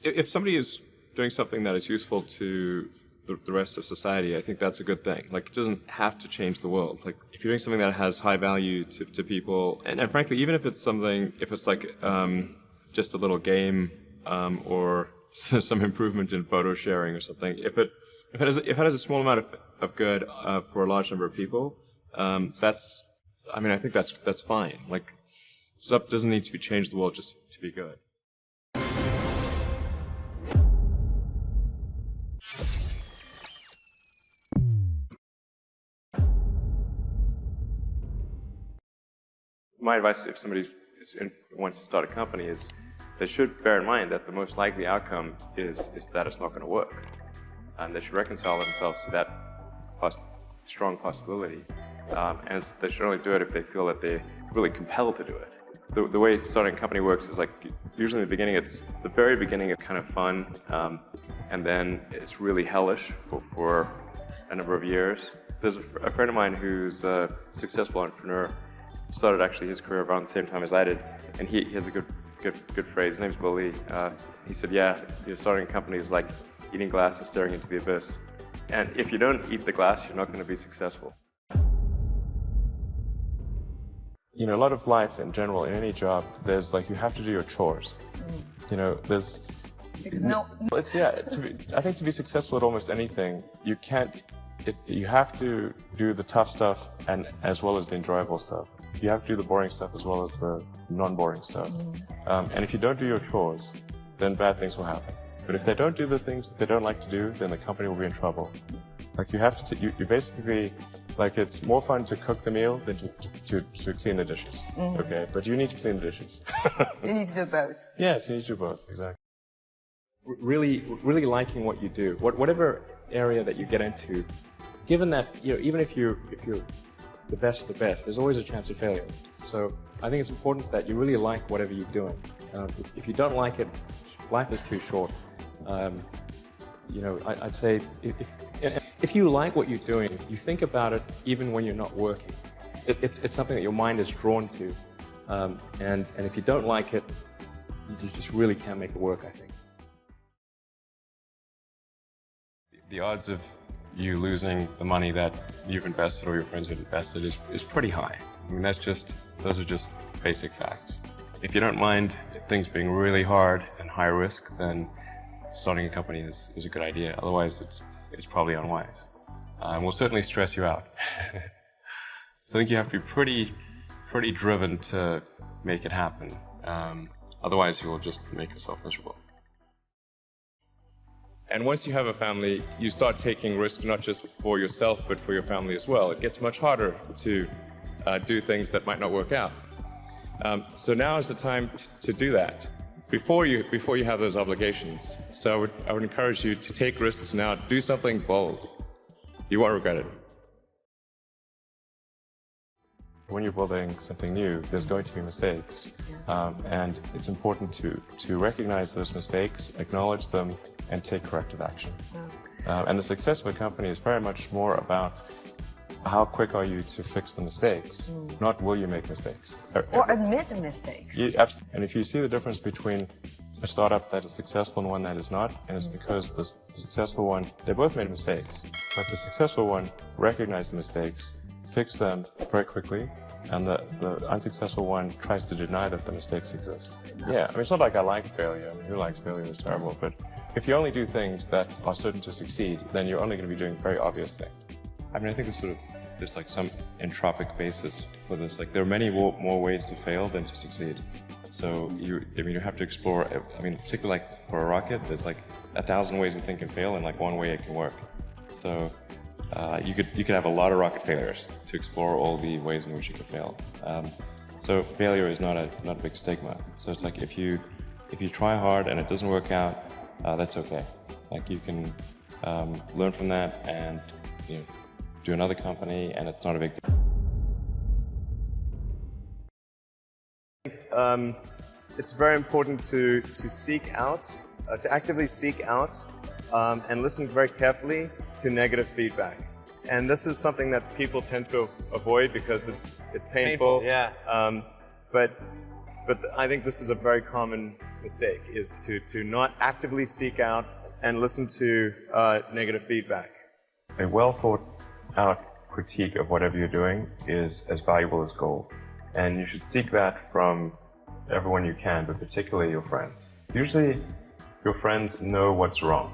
if somebody is doing something that is useful to the rest of society, I think that's a good thing. Like, it doesn't have to change the world. Like, if you're doing something that has high value to people, and frankly, even if it's something, if it's like just a little game or some improvement in photo sharing or something, if it has a small amount of good for a large number of people, I think that's fine. Like, stuff doesn't need to change the world just to be good. My advice, if somebody wants to start a company, is they should bear in mind that the most likely outcome is that it's not going to work. And they should reconcile themselves to that strong possibility. And they should only do it if they feel that they're really compelled to do it. The way starting a company works is, like, usually in the beginning, the very beginning is kind of fun, and then it's really hellish for a number of years. There's a friend of mine who's a successful entrepreneur, started actually his career around the same time as I did, and he has a good phrase. His name's Willie. He said, "Yeah, starting a company is like eating glass and staring into the abyss. And if you don't eat the glass, you're not going to be successful." You know, a lot of life in general, in any job, there's like, you have to do your chores. You know, there's... I think to be successful at almost anything, you have to do the tough stuff and as well as the enjoyable stuff. You have to do the boring stuff as well as the non-boring stuff. And if you don't do your chores, then bad things will happen. But if they don't do the things that they don't like to do, then the company will be in trouble. Like, you have to, you basically, like, it's more fun to cook the meal than to clean the dishes. Okay, but you need to clean the dishes. You need to do both. Yes, you need to do both, exactly. Really liking what you do, whatever area that you get into, given that, even if you're the best, there's always a chance of failure. So I think it's important that you really like whatever you're doing. If you don't like it, life is too short. I'd say if you like what you're doing, you think about it even when you're not working. It's something that your mind is drawn to. And if you don't like it, you just really can't make it work, I think. The odds of you losing the money that you've invested or your friends have invested is pretty high. I mean, those are just basic facts. If you don't mind things being really hard and high risk, then starting a company is a good idea. Otherwise, it's probably unwise. And will certainly stress you out. So I think you have to be pretty driven to make it happen. Otherwise, you will just make yourself miserable. And once you have a family, you start taking risks not just for yourself, but for your family as well. It gets much harder to do things that might not work out. So now is the time to do that, before you have those obligations. So I would encourage you to take risks now. Do something bold. You won't regret it. When you're building something new, there's going to be mistakes. And it's important to recognize those mistakes, acknowledge them, and take corrective action. And the success of a company is very much more about how quick are you to fix the mistakes, not will you make mistakes. Or admit the mistakes. And if you see the difference between a startup that is successful and one that is not, and it's because the successful one, they both made mistakes, but the successful one recognized the mistakes, fixed them very quickly, and the unsuccessful one tries to deny that the mistakes exist. Yeah, I mean, it's not like I like failure. I mean, who likes failure? It's terrible. But if you only do things that are certain to succeed, then you're only going to be doing very obvious things. I mean, I think there's like some entropic basis for this. Like, there are many more ways to fail than to succeed. So you have to explore. I mean, particularly like for a rocket, there's like 1,000 ways a thing can fail, and like one way it can work. So you could have a lot of rocket failures to explore all the ways in which you could fail. So failure is not a big stigma. So it's like if you try hard and it doesn't work out, that's okay. Like, you can learn from that and do another company, and it's not a big deal. It's very important to seek out, to actively seek out and listen very carefully to negative feedback. And this is something that people tend to avoid because it's painful. Yeah. But I think this is a very common mistake, is to not actively seek out and listen to negative feedback. A well thought out critique of whatever you're doing is as valuable as gold. And you should seek that from everyone you can, but particularly your friends. Usually your friends know what's wrong,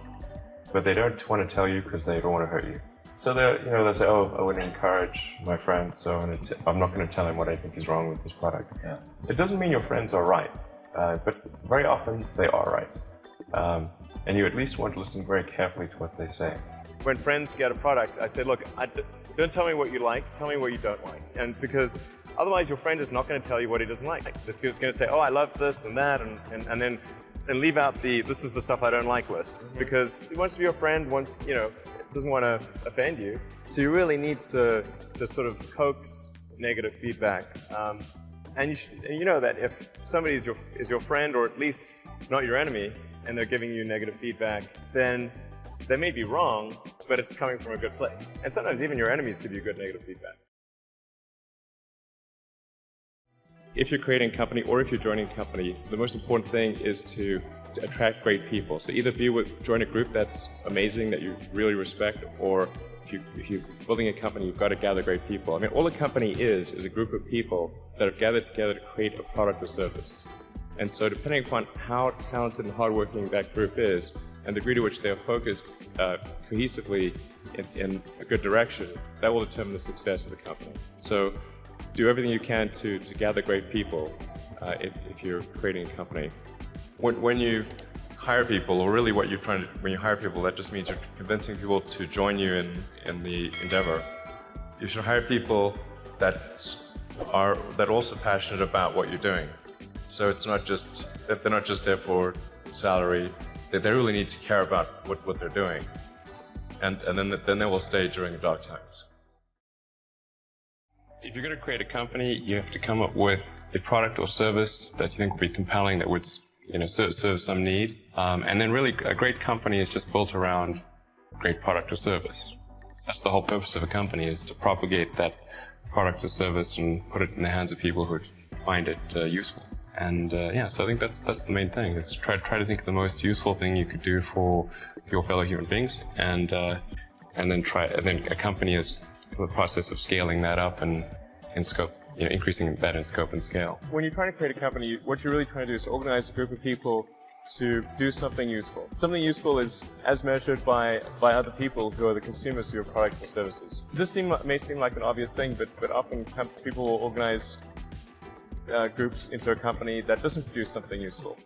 but they don't want to tell you because they don't want to hurt you. So they'll say, oh, I want to encourage my friend, so I'm not going to tell him what I think is wrong with this product. Yeah. It doesn't mean your friends are right, but very often they are right. And you at least want to listen very carefully to what they say. When friends get a product, I say, look, don't tell me what you like, tell me what you don't like. And because otherwise your friend is not going to tell you what he doesn't like. This kid's going to say, oh, I love this and that, and then leave out the this is the stuff I don't like list. Because he wants to be your friend, doesn't want to offend you. So you really need to sort of coax negative feedback. And you know that if somebody is your friend, or at least not your enemy, and they're giving you negative feedback, then they may be wrong, but it's coming from a good place. And sometimes even your enemies give you good negative feedback. If you're creating a company or if you're joining a company, the most important thing is to attract great people. So either join a group that's amazing, that you really respect, or if you're building a company, you've got to gather great people. I mean, all a company is a group of people that have gathered together to create a product or service. And so depending upon how talented and hardworking that group is, and the degree to which they are focused cohesively in a good direction, that will determine the success of the company. So do everything you can to gather great people if you're creating a company. When you hire people, or really what you're trying to, when you hire people, that just means you're convincing people to join you in the endeavor. You should hire people that are also passionate about what you're doing. So it's not just, they're not just there for salary. They really need to care about what they're doing, and then they will stay during the dark times. If you're going to create a company, you have to come up with a product or service that you think will be compelling, that would serve some need, and then really a great company is just built around great product or service. That's the whole purpose of a company, is to propagate that product or service and put it in the hands of people who find it useful. And so I think that's the main thing, is try to think of the most useful thing you could do for your fellow human beings, and then a company is in the process of scaling that up and in scope, increasing that in scope and scale. When you're trying to create a company, what you're really trying to do is organize a group of people to do something useful. Something useful is as measured by other people who are the consumers of your products and services. This may seem like an obvious thing, but often people will organize groups into a company that doesn't produce something useful.